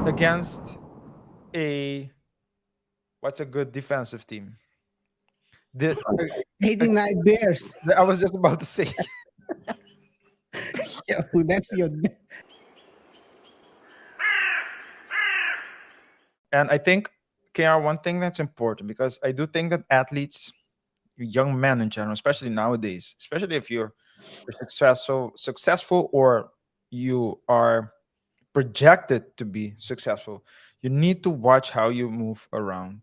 against a what's a good defensive team? The, 89 Bears. I was just about to say. Yo, that's your. And I think, KR, one thing that's important, because I do think that athletes, young men in general, especially nowadays, especially if you're successful, or you are projected to be successful, you need to watch how you move around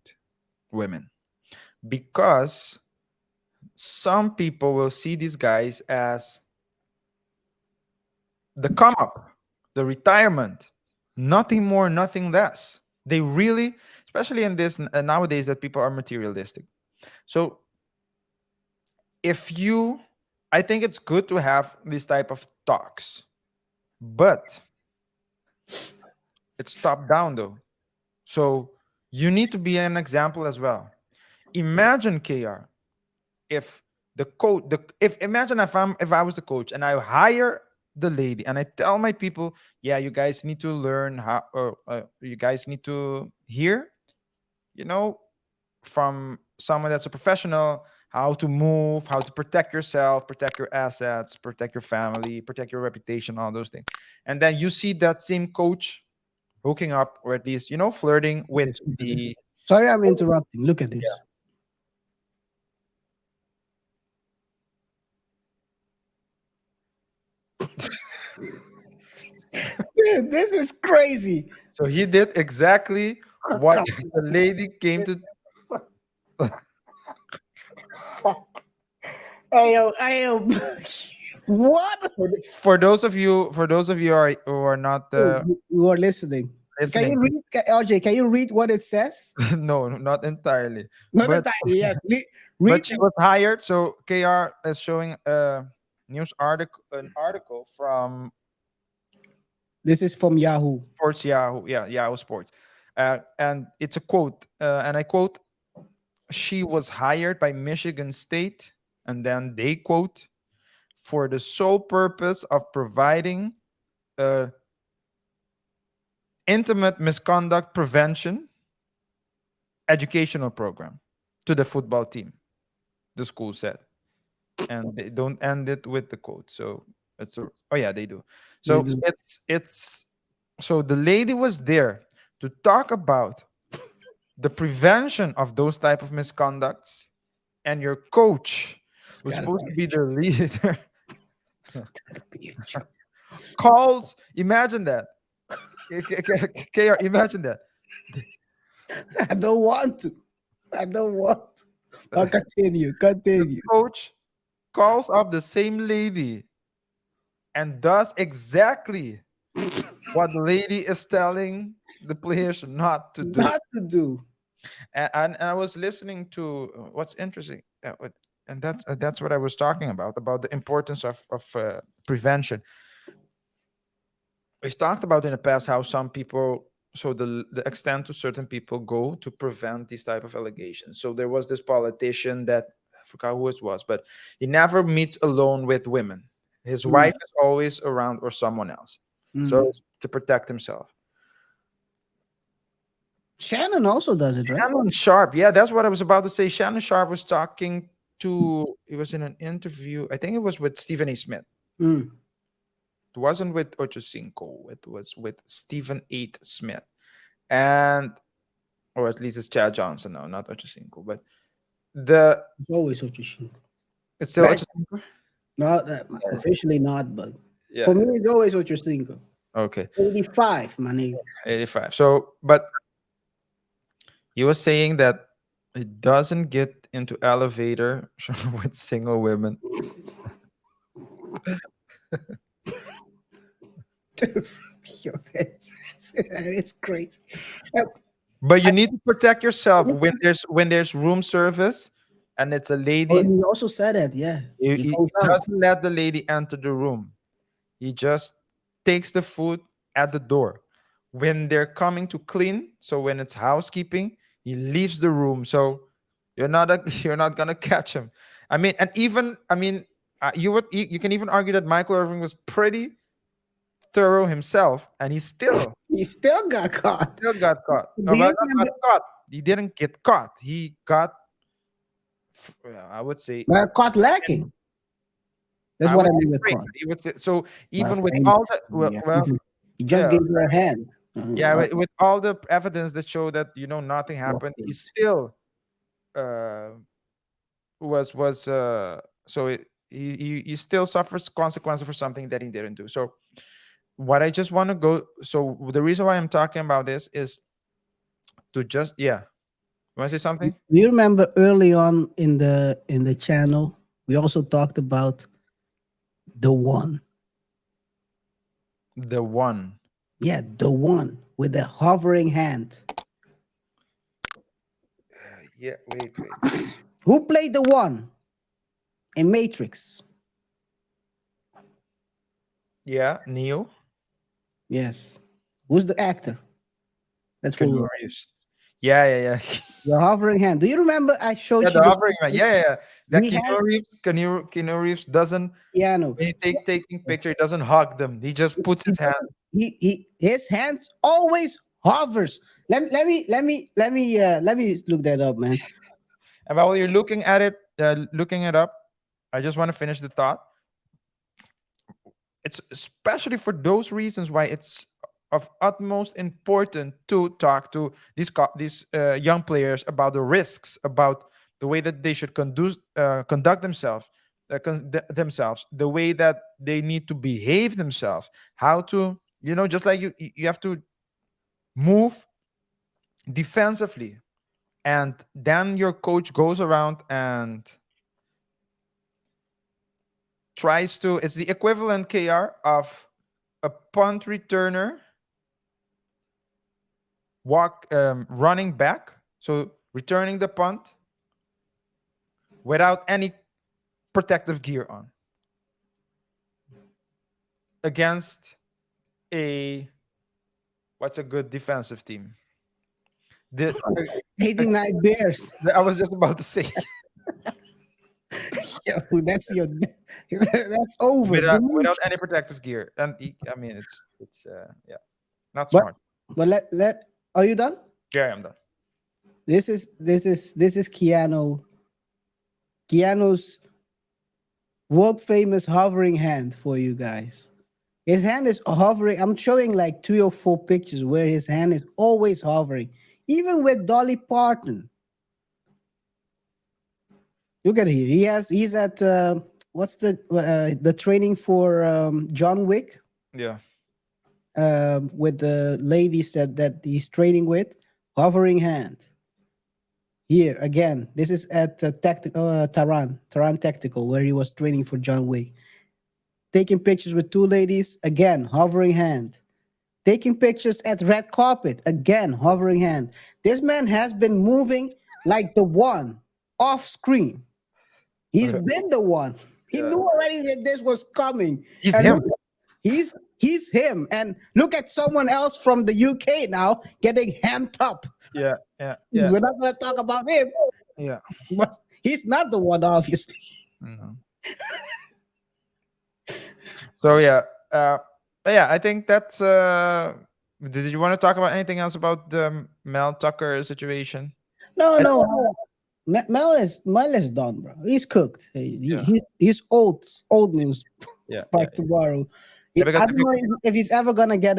women, because some people will see these guys as the come up, the retirement, nothing more, nothing less. They really, especially in this nowadays, that people are materialistic. So if you, I think it's good to have this type of talks, but it's top down though. So you need to be an example as well. Imagine, KR, if the coach, if imagine if I was the coach and I hire the lady and I tell my people, yeah, you guys need to learn how, or you guys need to hear, you know, from someone that's a professional, how to move, how to protect yourself, protect your assets, protect your family, protect your reputation, all those things. And then you see that same coach hooking up, or at least, flirting with the. Sorry, I'm interrupting. Look at this. Dude, this is crazy. So he did exactly what the lady came to. I am. What? For those of you who are not You are listening. Can listening, you read, RJ? Can you read what it says? no, not entirely. Not But entirely. Yes. but Read. she was hired. So KR is showing a news article, an article from This is from Yahoo. Sports Yahoo, yeah, Yahoo Sports, and it's a quote, and I quote: "She was hired by Michigan State," and then they quote, "for the sole purpose of providing uh, intimate misconduct prevention educational program to the football team," the school said. And they don't end it with the quote. So oh yeah, they do. They So do. it's so the lady was there to talk about the prevention of those type of misconducts, and your coach, It's who's gotta supposed be to be the leader, gotta be a joke. calls. Imagine that. KR, imagine that. I don't want to. I don't want to. I'll continue. The Continue. coach calls up the same lady and does exactly what the lady is telling the players not to do. Not to do. And I was listening to what's interesting, and that's what I was talking about the importance of prevention. We've talked about in the past how some people, so the extent to certain people go to prevent these type of allegations. So there was this politician that I forgot who it was, but he never meets alone with women. His Mm, wife is always around, or someone else, mm. so to protect himself. Shannon also does it, right? Shannon Sharp, yeah, that's what I was about to say. Shannon Sharp was talking to. It was in an interview. I think it was with Stephen A. Smith. Mm. It wasn't with Ocho Cinco. It was with Stephen A. Smith, and or at least it's Chad Johnson. No, not Ocho Cinco, but the It's always Ochoshinko. it's still Ocho Cinco. Not officially not, but Yeah. for me it's always Ochoshinko. Okay. 85, my nigga. 85. So, but he was saying that he doesn't get into elevator with single women. Yo, it's crazy. Uh, But you need to protect yourself when there's room service, and it's a Oh, lady. he also said that, yeah. He, He he goes out. doesn't let the lady enter the room. He just takes the food at the door. When they're coming to clean, so when it's housekeeping, he leaves the room. So you're not gonna catch him. I mean, and even I mean, you can even argue that Michael Irving was pretty thorough himself, and he still He still got caught. Still got caught. Do Well, you not got remember? caught. He didn't get caught. He got, I would say, Well, caught lacking. That's I what would I say mean with framed. caught. He would say, so Well, even with framed. all the Yeah. well, He just yeah, gave her a hand. yeah, with all the evidence that show that nothing happened, he still uh was so he still suffers consequences for something that he didn't do. So what I just want to go, so the reason why I'm talking about this is to just, yeah, you want to say something? Do you remember early on in the channel we also talked about the one? The one. Yeah, the one with the hovering hand. Yeah, wait. Who played the one in Matrix? Yeah, Neo. Yes. Who's the actor? That's Keanu what Reeves. Yeah. the hovering hand. Do you remember I Yeah, showed you the the hovering man. Yeah. That we had Keanu Reeves doesn't, piano. when he taking picture, he doesn't hug them. He just puts He his hand. doesn't. He his hands always hovers. Let me look that up, man. And while you're looking at it, looking it up, I just want to finish the thought. It's especially for those reasons why it's of utmost important to talk to these young players about the risks, about the way that they should conduct themselves, themselves, the way that they need to behave themselves, how to, just like you have to move defensively, and then your coach goes around and tries to, it's the equivalent, KR, of a punt returner running back, so returning the punt without any protective gear on against a, what's a good defensive team? The, 89 Bears. I was just about to say, Yo, that's your that's over. without any protective gear, and I mean it's yeah, not But smart. let are you done? Yeah, I'm done. This is Keanu's world famous hovering hand for you guys. His hand is hovering. I'm showing like 3 or 4 pictures where his hand is always hovering, even with Dolly Parton. Look at here. He's at what's the training for John Wick Yeah. with the ladies that he's training with, hovering hand. Here again, this is at tactical Taran Tactical where he was training for John Wick. Taking pictures with 2 ladies, again hovering hand. Taking pictures at red carpet, again hovering hand. This man has been moving like the one off screen. He's been the one. He Yeah. knew already that this was coming. He's And him. he's him. And look at someone else from the UK now getting hamped up. Yeah. We're not gonna talk about him, Yeah. but he's not the one, obviously. Mhm. So yeah, but yeah, I think that's. Did you want to talk about anything else about the Mel Tucker situation? No, I- no. Mel is done, bro. He's cooked. Yeah. He's old news Yeah, by yeah. tomorrow. Yeah, because I don't know if he's ever gonna get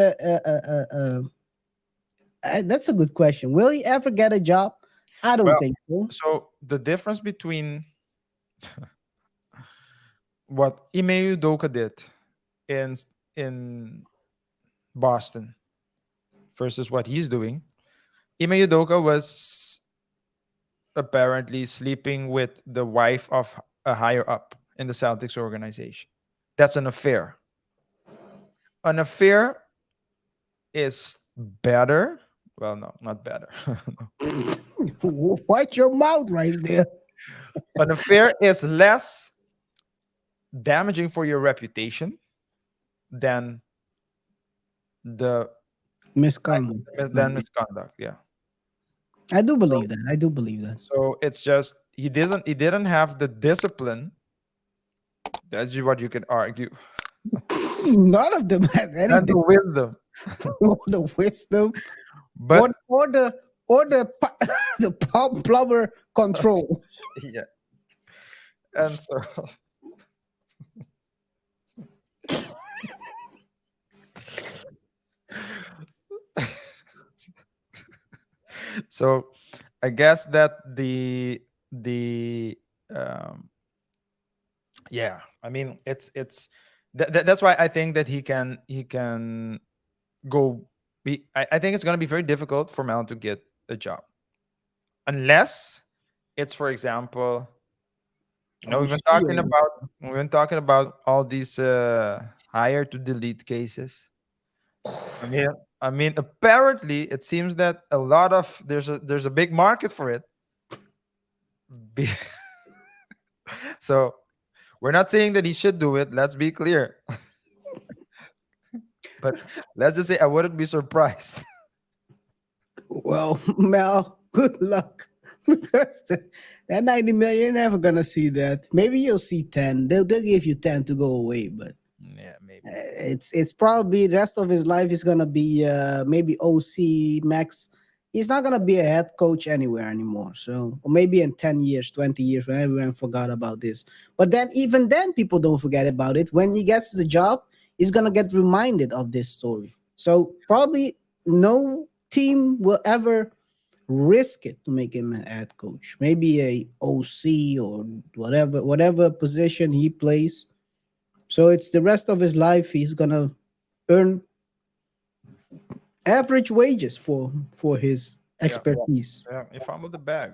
that's a good question. Will he ever get a job? I don't Well, think so. so the difference between what Ime Udoka did in in Boston versus what he's doing, Ime Udoka was apparently sleeping with the wife of a higher up in the Celtics organization. That's an affair. An affair is better. Well, no, not better. Watch your mouth right there. An affair is less damaging for your reputation than the Misconduct. misconduct. Yeah. I do believe that. I do believe that. So it's just he didn't have the discipline. That's what you can argue. None of them had And anything. the wisdom. or the wisdom, But or the the plumber control. yeah, and so so I guess that the um yeah, I mean that's why I think that he can go be I think it's going to be very difficult for Mel to get a job unless it's, for example, Oh, we've been talking about all these hire to delete cases. I mean, apparently it seems that a lot of there's a big market for it. Be- so we're not saying that he should do it. Let's be clear, but let's just say I wouldn't be surprised. well, Mel, good luck. Because that 90 million, you're never gonna see that. Maybe you'll see 10. They'll give you 10 to go away, but Yeah, maybe. it's probably the rest of his life is gonna be maybe OC max. He's not gonna be a head coach anywhere anymore. So, or maybe in 10 years, 20 years, when everyone forgot about this. But then, even then, people don't forget about it. When he gets the job, he's gonna get reminded of this story. So probably no team will ever risk it to make him a head coach. Maybe a OC or whatever position he plays. So it's the rest of his life he's gonna earn average wages for his Yeah, expertise. yeah. You fumbled the bag.